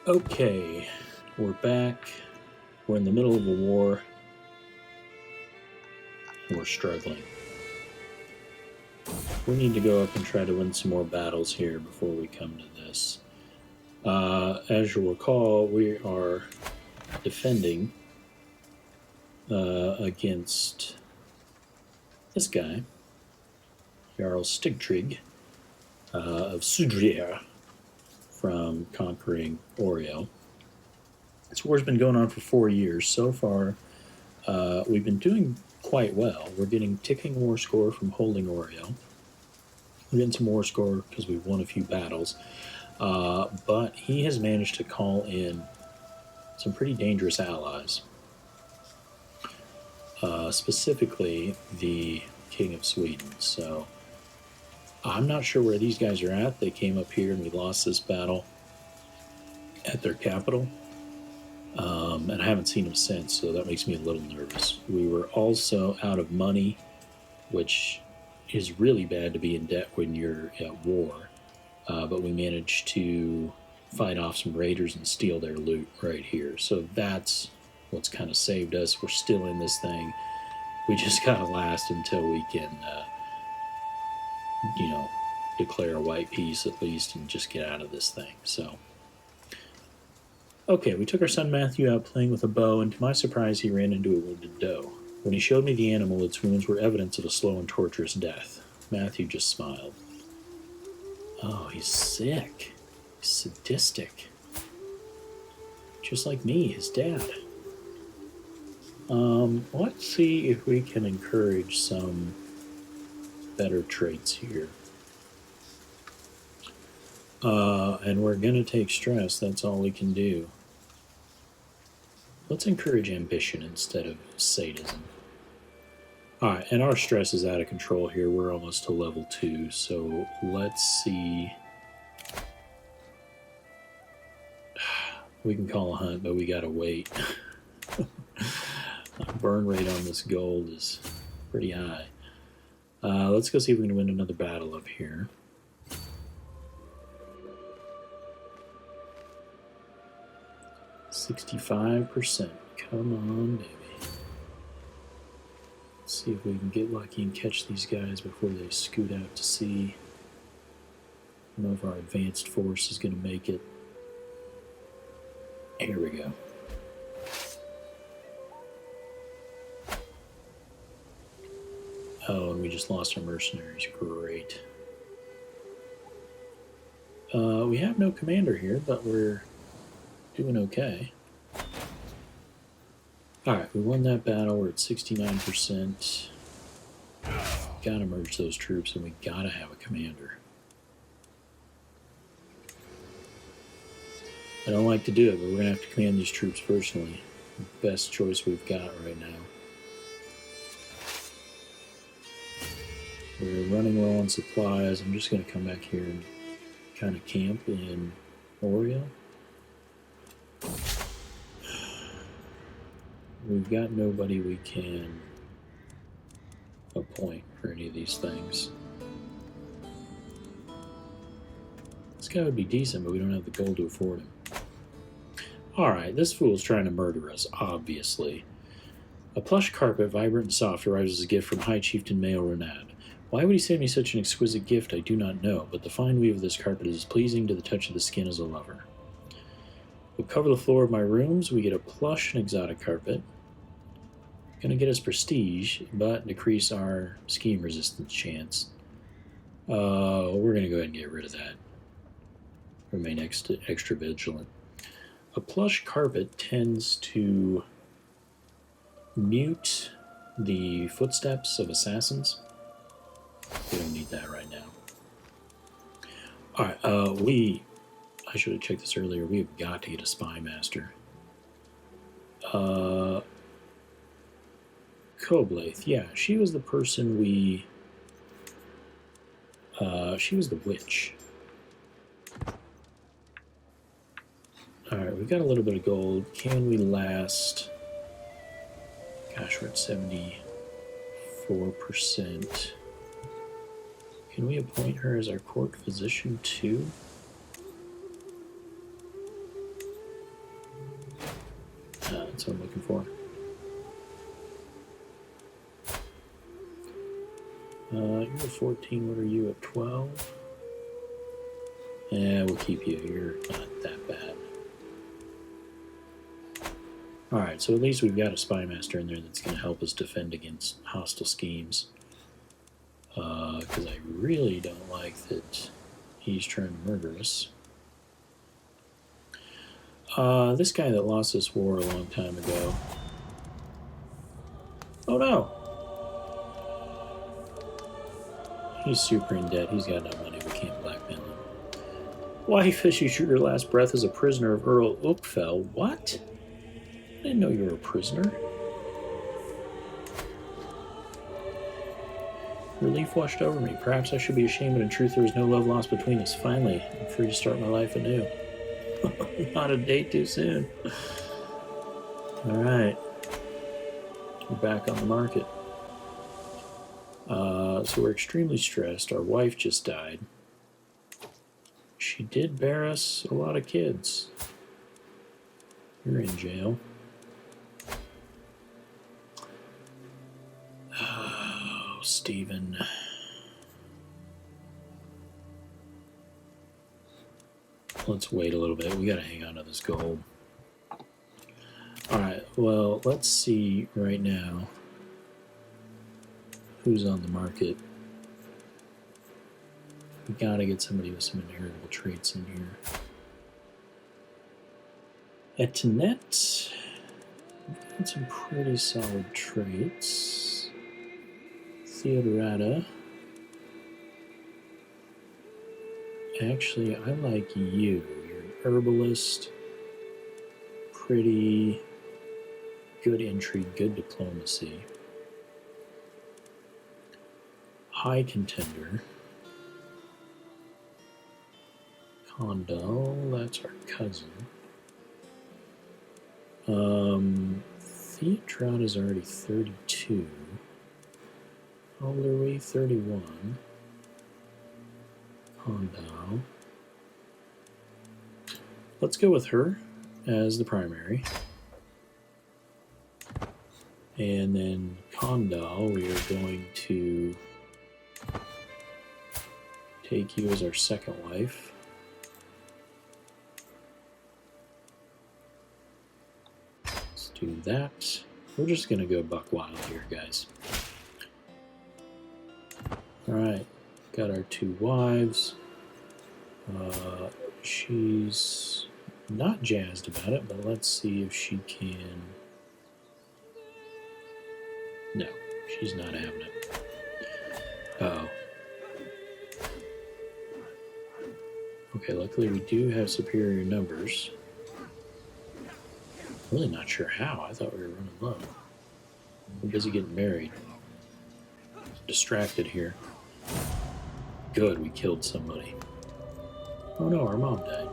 Okay, we're back. We're in the middle of a war, and we're struggling. We need to go up and try to win some more battles here before we come to this. As you'll recall, we are defending against this guy, Jarl Stigtrig of Sudrir, from conquering Oriel. This war's been going on for 4 years. So far, we've been doing quite well. We're getting ticking war score from holding Oriel. We're getting some war score because we've won a few battles. But he has managed to call in some pretty dangerous allies. Specifically, the King of Sweden. So I'm not sure where these guys are at. They came up here and we lost this battle at their capital. And I haven't seen them since, so that makes me a little nervous. We were also out of money, which is really bad to be in debt when you're at war. But we managed to fight off some raiders and steal their loot right here. So that's what's kind of saved us. We're still in this thing. We just gotta last until we can, declare a white peace at least and just get out of this thing. So, okay, we took our son Matthew out playing with a bow, and to my surprise, he ran into a wounded doe. When he showed me the animal, its wounds were evidence of a slow and torturous death. Matthew just smiled. Oh, he's sick. He's sadistic. Just like me, his dad. Let's see if we can encourage some better traits here. And we're going to take stress. That's all we can do. Let's encourage ambition instead of sadism. Alright, and our stress is out of control here. We're almost to level 2, so let's see. We can call a hunt, but we gotta wait. Our burn rate on this gold is pretty high. Let's go see if we can win another battle up here. $65%. Come on, baby. Let's see if we can get lucky and catch these guys before they scoot out to sea. I don't know if our advanced force is going to make it. Here we go. Oh, and we just lost our mercenaries. Great. We have no commander here, but we're doing okay. Alright, we won that battle. We're at 69%. Gotta merge those troops, and we gotta have a commander. I don't like to do it, but we're gonna have to command these troops personally. Best choice we've got right now. We're running low on supplies. I'm just gonna come back here and kind of camp in Oriel. We've got nobody we can appoint for any of these things. This guy would be decent, but we don't have the gold to afford him. Alright, this fool's trying to murder us, obviously. A plush carpet, vibrant and soft, arrives as a gift from High Chieftain Mael Renad. Why would he send me such an exquisite gift, I do not know, but the fine weave of this carpet is as pleasing to the touch of the skin as a lover. We'll cover the floor of my rooms. We get a plush and exotic carpet. Gonna get us prestige, but decrease our scheme resistance chance. We're gonna go ahead and get rid of that. Remain extra vigilant. A plush carpet tends to mute the footsteps of assassins. We don't need that right now. Alright, I should have checked this earlier. We have got to get a spy master. Koblaith, yeah, she was the person we... she was the witch. Alright, we've got a little bit of gold. Can we last... Gosh, we're at 74%. Can we appoint her as our court physician too? That's what I'm looking for. You're at 14. What are you at 12? Yeah, we'll keep you. You're not that bad. Alright, so at least we've got a spy master in there that's going to help us defend against hostile schemes. Because I really don't like that he's trying to murder us. This guy that lost this war a long time ago. Oh no! He's super in debt. He's got no money. We can't blackmail him. Wife, as you drew your last breath as a prisoner of Earl Oakfell. What? I didn't know you were a prisoner. Relief washed over me. Perhaps I should be ashamed, but in truth there was no love lost between us. Finally, I'm free to start my life anew. Not a day too soon. Alright. We're back on the market. So we're extremely stressed. Our wife just died. She did bear us a lot of kids. You're in jail. Oh, Stephen. Let's wait a little bit. We gotta hang on to this gold. Alright, well, let's see right now who's on the market. We gotta get somebody with some inheritable traits in here. Etienne, got some pretty solid traits. Theodorata. Actually, I like you. You're an herbalist. Pretty good intrigue, good diplomacy. High contender. Condal, that's our cousin. Theodrata's already 32. How old are we? 31. Condal. Let's go with her as the primary. And then Condal, we are going to take you as our second wife. Let's do that. We're just going to go buck wild here, guys. Alright, got our two wives. She's not jazzed about it, but let's see if she can... No, she's not having it. Uh-oh. Okay, luckily we do have superior numbers. Really not sure how. I thought we were running low. I'm busy getting married. Distracted here. Good, we killed somebody. Oh no, our mom died.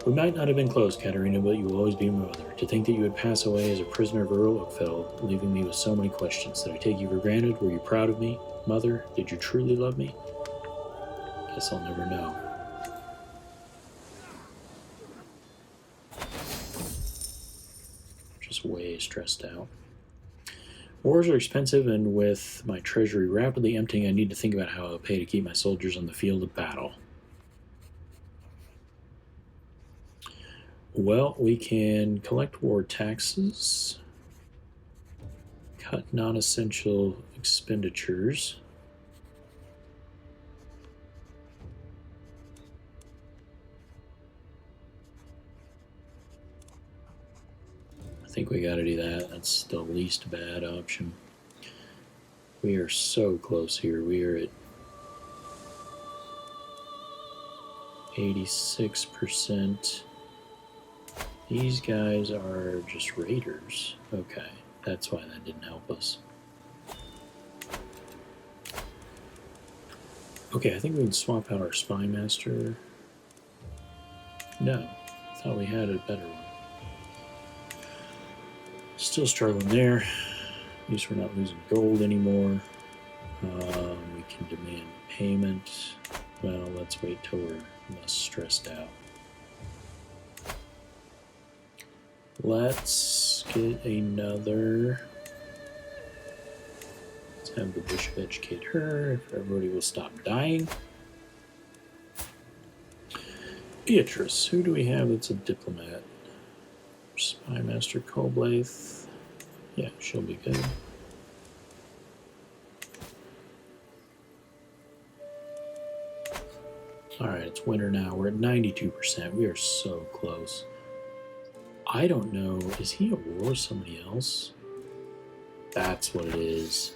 We might not have been close, Katerina, but you will always be my mother. To think that you would pass away as a prisoner of Earl Oakfell, leaving me with so many questions. Did I take you for granted? Were you proud of me? Mother, did you truly love me? Guess I'll never know. Just way stressed out. Wars are expensive, and with my treasury rapidly emptying, I need to think about how I'll pay to keep my soldiers on the field of battle. Well, we can collect war taxes, cut non-essential expenditures. I think we got to do that. That's the least bad option. We are so close here. We are at 86%. These guys are just raiders. Okay, that's why that didn't help us. Okay, I think we can swap out our spy master. No, I thought we had a better one. Still struggling there. At least we're not losing gold anymore. We can demand payment. Well, let's wait till we're less stressed out. Let's get another. Let's have the bishop educate her. If everybody will stop dying. Beatrice, who do we have that's a diplomat? Spy Master Colblaith. Yeah, she'll be good. Alright, it's winter now. We're at 92%. We are so close. I don't know. Is he at war with somebody else? That's what it is.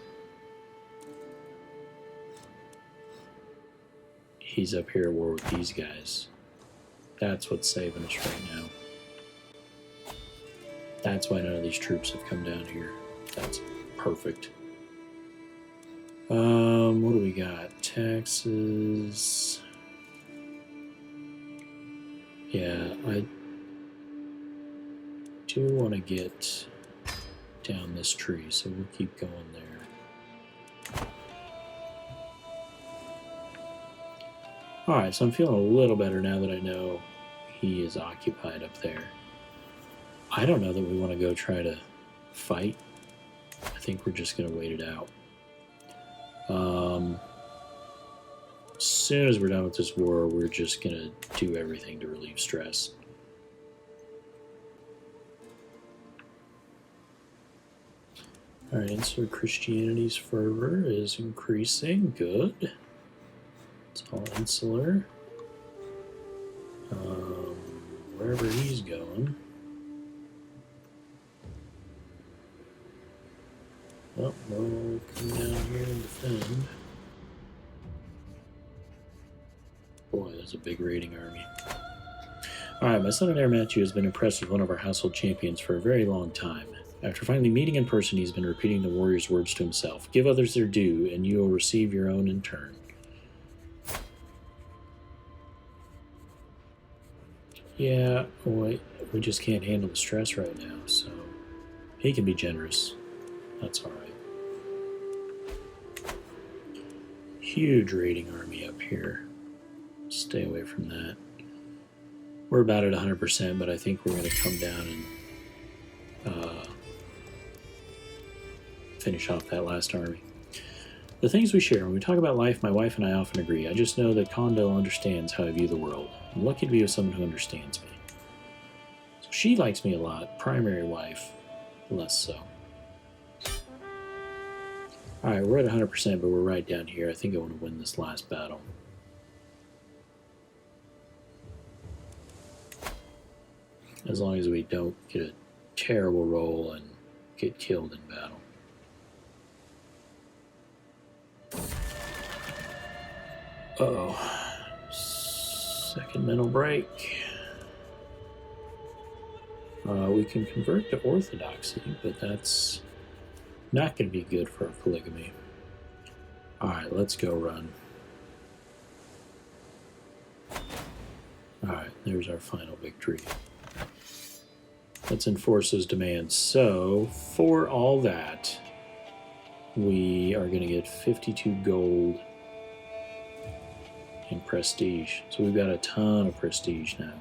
He's up here at war with these guys. That's what's saving us right now. That's why none of these troops have come down here. That's perfect. What do we got? Taxes. Yeah, I do want to get down this tree, so we'll keep going there. Alright, so I'm feeling a little better now that I know he is occupied up there. I don't know that we want to go try to fight. I think we're just going to wait it out. As soon as we're done with this war, we're just going to do everything to relieve stress. Alright, and so Christianity's fervor is increasing. Good. It's all insular. Wherever he's going. Well, we'll come down here and defend. Boy, that's a big raiding army. Alright, my son and heir Matthew has been impressed with one of our household champions for a very long time. After finally meeting in person, he's been repeating the warrior's words to himself. Give others their due, and you will receive your own in turn. Yeah, we just can't handle the stress right now, so he can be generous. That's alright. Huge raiding army up here. Stay away from that. We're about at 100%, but I think we're going to come down and finish off that last army. The things we share. When we talk about life, my wife and I often agree. I just know that Condell understands how I view the world. I'm lucky to be with someone who understands me. So she likes me a lot. Primary wife, less so. Alright, we're at 100%, but we're right down here. I think I want to win this last battle. As long as we don't get a terrible roll and get killed in battle. Uh-oh. Second mental break. We can convert to orthodoxy, but that's not going to be good for our polygamy. Alright, let's go run. Alright, there's our final victory. Let's enforce those demands. So, for all that, we are going to get 52 gold in prestige. So we've got a ton of prestige now.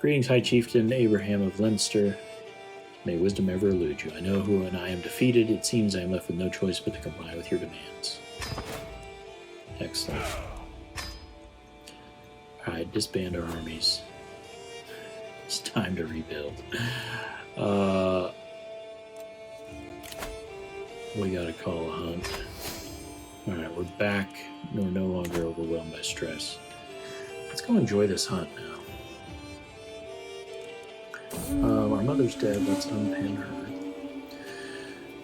Greetings, High Chieftain Abraham of Leinster. May wisdom ever elude you. I know who and I am defeated. It seems I am left with no choice but to comply with your demands. Excellent. Alright, disband our armies. It's time to rebuild. We gotta call a hunt. Alright, we're back. We're no longer overwhelmed by stress. Let's go enjoy this hunt now. Our mother's dead. Let's unpin her.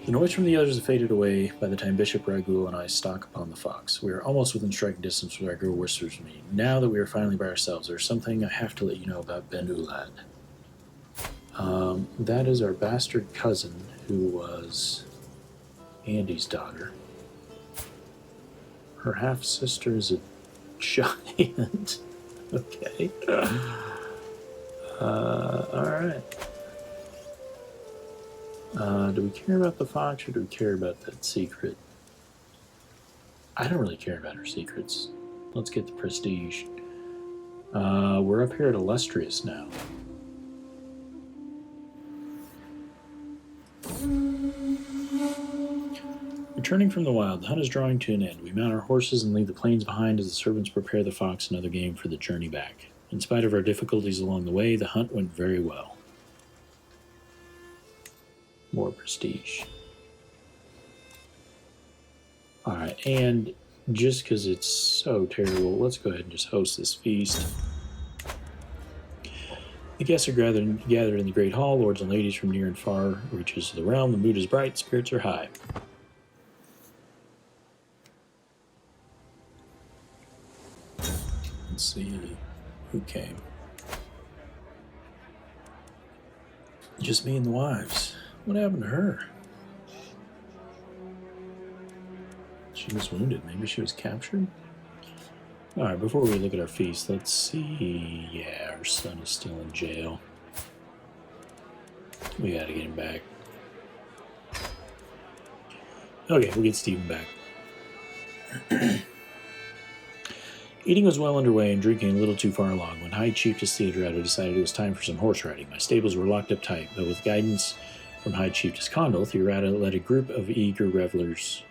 The noise from the others has faded away by the time Bishop Ragul and I stalk upon the fox. We are almost within striking distance when Ragul whispers to me. Now that we are finally by ourselves, there's something I have to let you know about Ben Ulad. That is our bastard cousin, who was Andy's daughter. Her half-sister is a giant. Okay. Alright. Do we care about the fox or do we care about that secret? I don't really care about her secrets. Let's get the prestige. We're up here at Illustrious now. Returning from the wild, the hunt is drawing to an end. We mount our horses and leave the plains behind as the servants prepare the fox and other game for the journey back. In spite of our difficulties along the way, the hunt went very well. More prestige. Alright, and just because it's so terrible, let's go ahead and just host this feast. The guests are gathered in the great hall. Lords and ladies from near and far reaches of the realm. The mood is bright, spirits are high. Let's see who came. Just me and the wives. What happened to her? She was wounded. Maybe she was captured? Alright, before we look at our feast, let's see. Yeah, our son is still in jail. We gotta get him back. Okay, we'll get Stephen back. Eating was well underway and drinking a little too far along when High Chiefess Theodrata decided it was time for some horse riding. My stables were locked up tight, but with guidance from High Chiefess Condal, Theodrata led a group of eager riders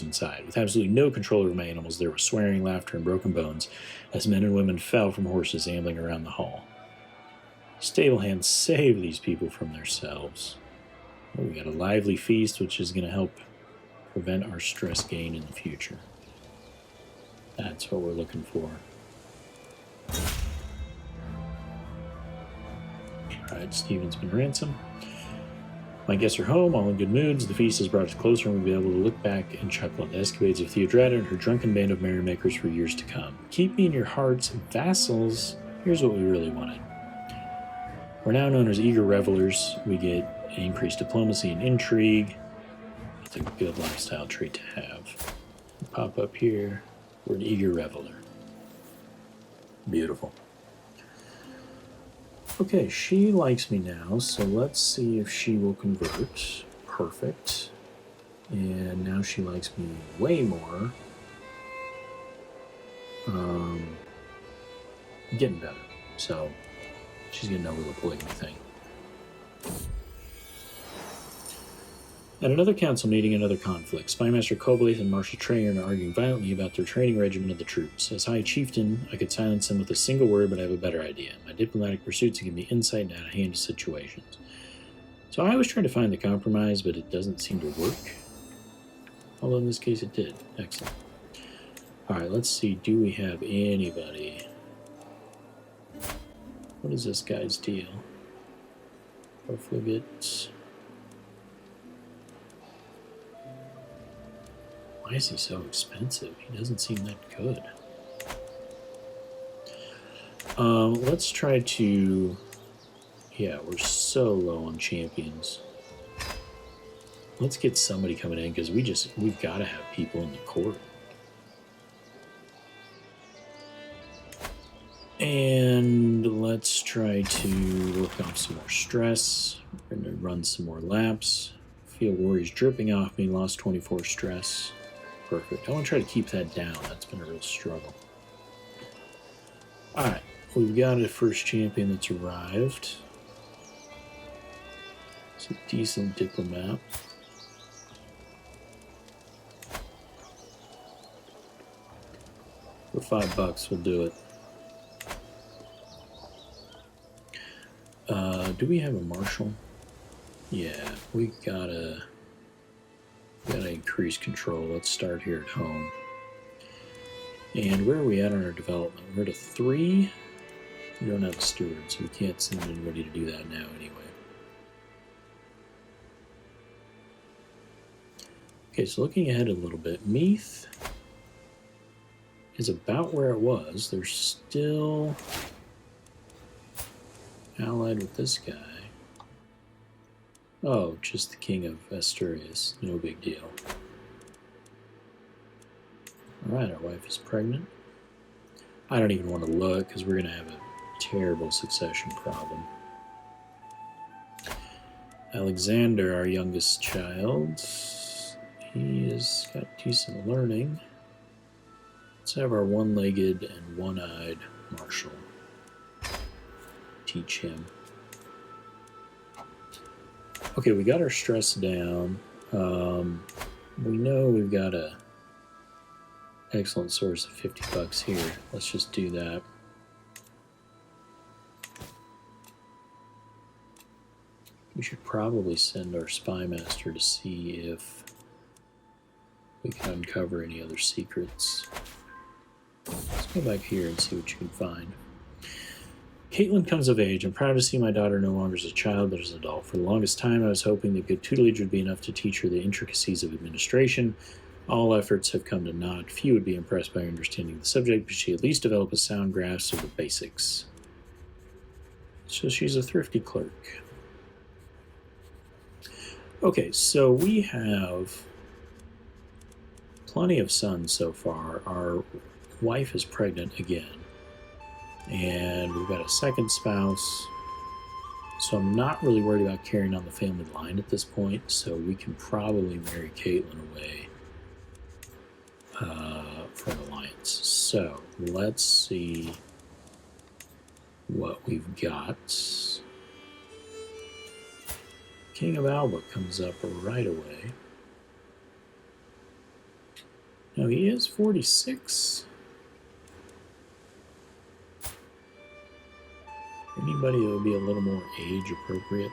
inside. With absolutely no control over my animals, there was swearing, laughter, and broken bones as men and women fell from horses ambling around the hall. Stable hands save these people from themselves. Oh, we got a lively feast, which is going to help prevent our stress gain in the future. That's what we're looking for. Alright, Stephen's been ransomed. My guests are home, all in good moods. The feast has brought us closer, and we'll be able to look back and chuckle at the escapades of Theodrata and her drunken band of merrymakers for years to come. Keep me in your hearts, vassals. Here's what we really wanted. We're now known as eager revelers. We get increased diplomacy and intrigue. It's a good lifestyle trait to have. Pop up here. We're an eager reveler. Beautiful. Okay, she likes me now, so let's see if she will convert. Perfect. And now she likes me way more. Getting better. So she's getting over the polygamy thing. At another council meeting, another conflict. Spymaster Koblath and Marshal Trayan are arguing violently about their training regimen of the troops. As High Chieftain, I could silence them with a single word, but I have a better idea. My diplomatic pursuits give me insight into how to handle situations. So I was trying to find the compromise, but it doesn't seem to work. Although in this case it did. Excellent. Alright, let's see. Do we have anybody? What is this guy's deal? Profligate. Why is he so expensive? He doesn't seem that good. Let's try to... Yeah, we're so low on champions. Let's get somebody coming in, because we've got to have people in the court. And let's try to work off some more stress. We're going to run some more laps. Feel worries dripping off me. Lost 24 stress. Perfect. I want to try to keep that down. That's been a real struggle. Alright. We've got a first champion that's arrived. It's a decent diplomat. For $5, we'll do it. Do we have a marshal? Yeah, we gotta increase control. Let's start here at home. And where are we at on our development? We're at a 3. We don't have a steward, so we can't send anybody to do that now anyway. Okay, so looking ahead a little bit, Meath is about where it was. They're still allied with this guy. Oh, just the king of Asturias. No big deal. Alright, our wife is pregnant. I don't even want to look, because we're going to have a terrible succession problem. Alexander, our youngest child, he has got decent learning. Let's have our one-legged and one-eyed marshal teach him. Okay, we got our stress down. We know we've got a excellent source of $50 here. Let's just do that. We should probably send our spy master to see if we can uncover any other secrets. Let's go back here and see what you can find. Caitlin comes of age. I'm proud to see my daughter no longer as a child, but as an adult. For the longest time, I was hoping that good tutelage would be enough to teach her the intricacies of administration. All efforts have come to naught. Few would be impressed by her understanding the subject, but she at least developed a sound grasp of the basics. So she's a thrifty clerk. Okay, so we have plenty of sons so far. Our wife is pregnant again. And we've got a second spouse. So I'm not really worried about carrying on the family line at this point. So we can probably marry Caitlin away for an alliance. So let's see what we've got. King of Alba comes up right away. Now he is 46. Anybody that would be a little more age appropriate?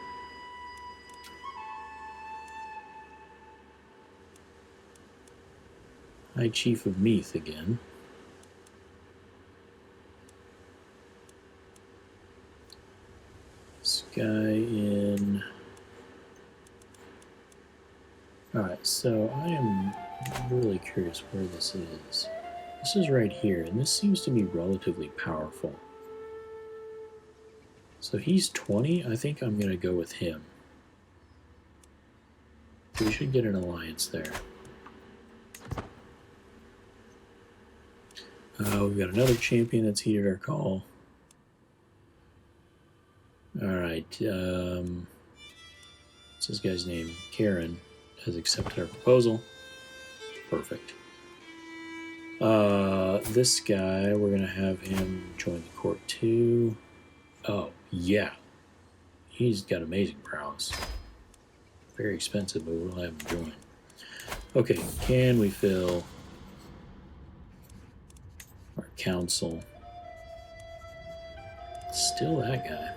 High Chief of Meath again. This guy in... Alright, so I am really curious where this is. This is right here, and this seems to be relatively powerful. So he's 20. I think I'm going to go with him. We should get an alliance there. We've got another champion that's heeded our call. Alright. What's this guy's name? Karen has accepted our proposal. Perfect. This guy, we're going to have him join the court too. Oh, yeah. He's got amazing prowess. Very expensive, but we'll have him join. Okay, can we fill our council? Still that guy.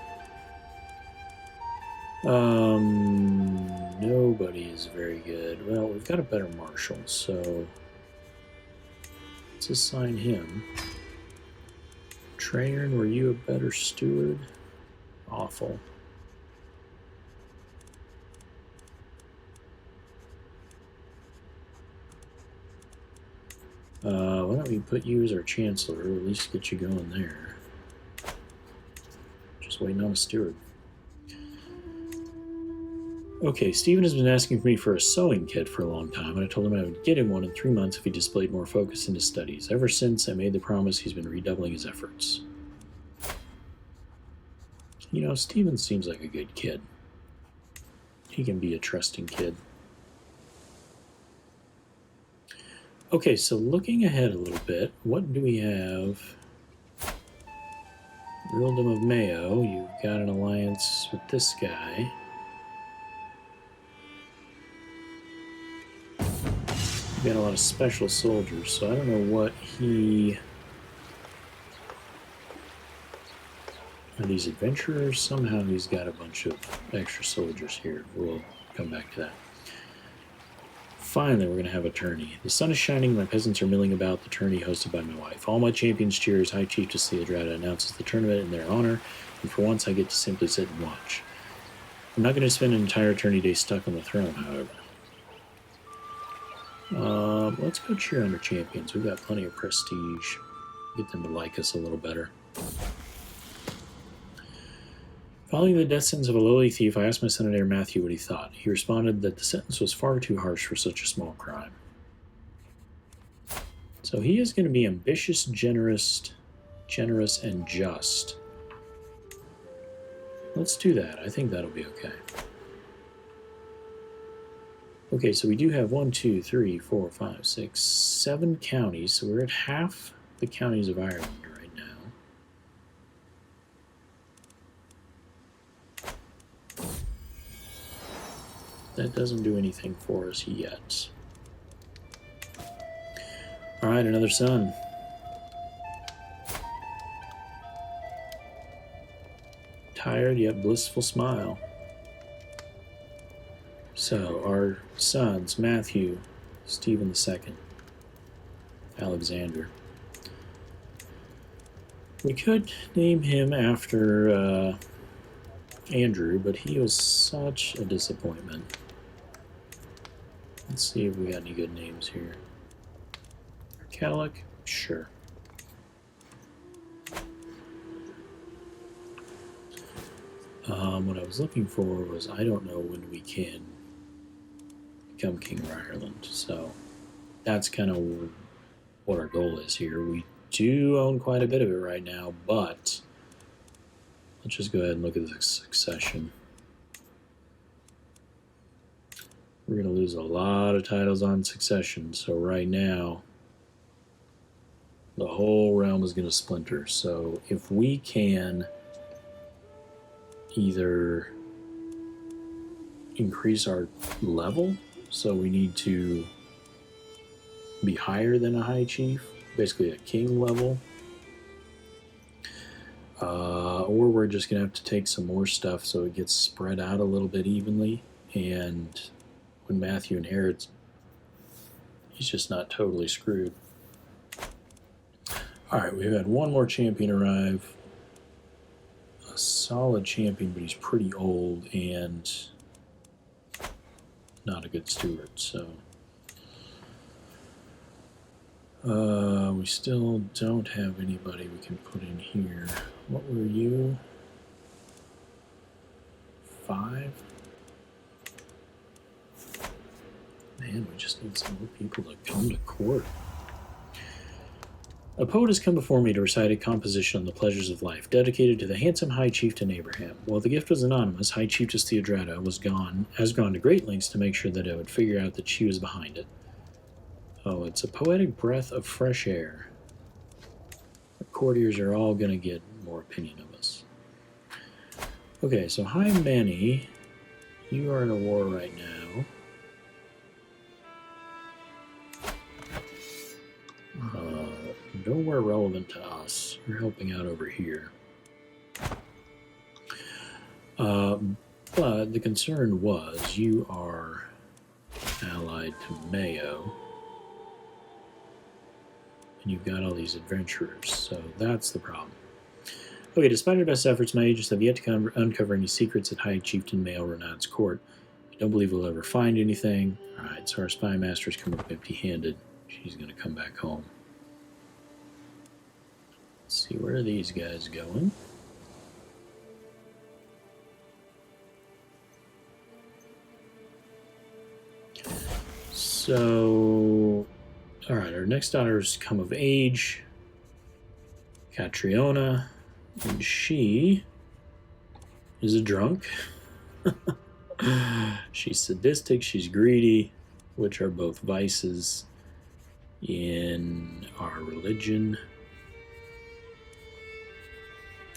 Nobody is very good. Well, we've got a better marshal, so let's assign him. Trayern, were you a better steward? Awful. Why don't we put you as our chancellor, or at least get you going there. Just waiting on a steward. Okay, Stephen has been asking me for a sewing kit for a long time, and I told him I would get him one in 3 months if he displayed more focus in his studies. Ever since I made the promise, he's been redoubling his efforts. You know, Stephen seems like a good kid. He can be a trusting kid. Okay, so looking ahead a little bit, what do we have? Earldom of Mayo, you've got an alliance with this guy. You've got a lot of special soldiers, so I don't know what he... Are these adventurers? Somehow he's got a bunch of extra soldiers here. We'll come back to that. Finally, we're going to have a tourney. The sun is shining, my peasants are milling about the tourney hosted by my wife. All my champions cheer as High Chief Ceodrada announces the tournament in their honor, and for once I get to simply sit and watch. I'm not going to spend an entire tourney day stuck on the throne, however. Let's go cheer on our champions. We've got plenty of prestige. Get them to like us a little better. Following the death sentence of a lowly thief, I asked my senator Matthew what he thought. He responded that the sentence was far too harsh for such a small crime. So he is going to be ambitious, generous, and just. Let's do that. I think that'll be okay. Okay, so we do have 1, 2, 3, 4, 5, 6, 7 counties. So we're at half the counties of Ireland right now. That doesn't do anything for us yet. Alright, another son. Tired yet blissful smile. So, our sons, Matthew, Stephen II, Alexander. We could name him after Andrew, but he was such a disappointment. Let's see if we got any good names here. Kellic? Sure. What I was looking for was, I don't know when we can become King of Ireland. So that's kind of what our goal is here. We do own quite a bit of it right now, but let's just go ahead and look at the succession. We're going to lose a lot of titles on succession. So right now, the whole realm is going to splinter. So if we can either increase our level, so we need to be higher than a high chief, basically a king level, or we're just going to have to take some more stuff so it gets spread out a little bit evenly, and when Matthew inherits, he's just not totally screwed. Alright, we've had one more champion arrive. A solid champion, but he's pretty old and not a good steward, so we still don't have anybody we can put in here. What were you? 5? Man, we just need some more people to come to court. A poet has come before me to recite a composition on the pleasures of life, dedicated to the handsome High Chieftain Abraham. While the gift was anonymous, High Chiefess Theodrata has gone to great lengths to make sure that I would figure out that she was behind it. Oh, it's a poetic breath of fresh air. The courtiers are all going to get more opinion of us. Okay, so High Manny, you are in a war right now. Nowhere relevant to us. You're helping out over here. But the concern was you are allied to Mayo. And you've got all these adventurers, so that's the problem. Okay, despite our best efforts, my agents have yet to uncover any secrets at High Chieftain Mayo Renaud's court. I don't believe we'll ever find anything. Alright, so our spy master's come up empty-handed. She's going to come back home. Let's see, where are these guys going? So, alright, our next daughter's come of age, Catriona, and she is a drunk. She's sadistic, she's greedy, which are both vices in our religion.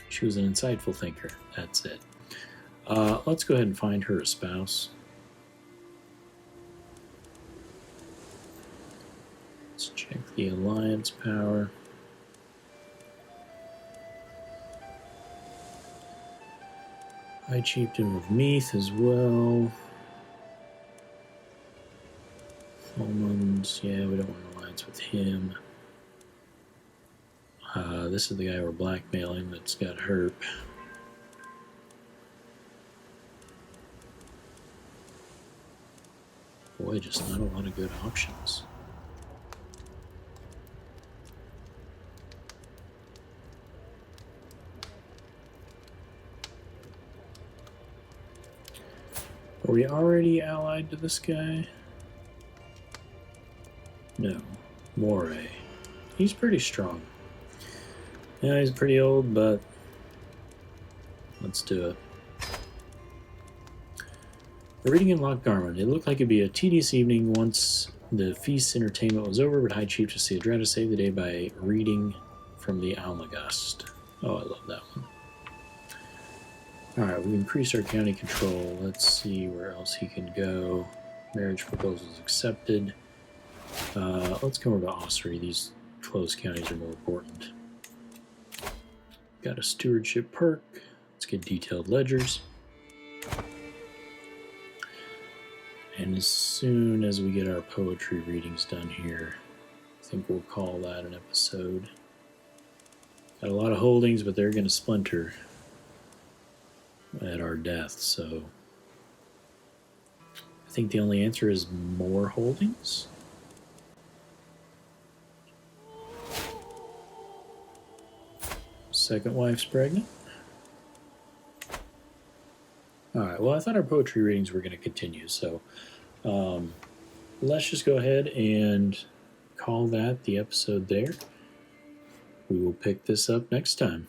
She was an insightful thinker. That's it. Let's go ahead and find her a spouse. Let's check the alliance power. High Chieftain of Meath as well. Holman's, yeah, we don't want an alliance with him. This is the guy we're blackmailing that's got herp. Boy, just not a lot of good options. Are we already allied to this guy? No. Moray. He's pretty strong. Yeah, he's pretty old, but let's do it. A reading in Lochgarman. It looked like it'd be a tedious evening once the feast's entertainment was over, but High Chiefess Theodrata saved the day by reading from the Almagest. Oh, I love that one. Alright, we increased our county control. Let's see where else he can go. Marriage proposals accepted. Let's come over to Ossory. These close counties are more important. Got a stewardship perk. Let's get detailed ledgers. And as soon as we get our poetry readings done here, I think we'll call that an episode. Got a lot of holdings, but they're going to splinter at our death, so I think the only answer is more holdings. Second wife's pregnant. Alright, well, I thought our poetry readings were going to continue, so let's just go ahead and call that the episode there. We will pick this up next time.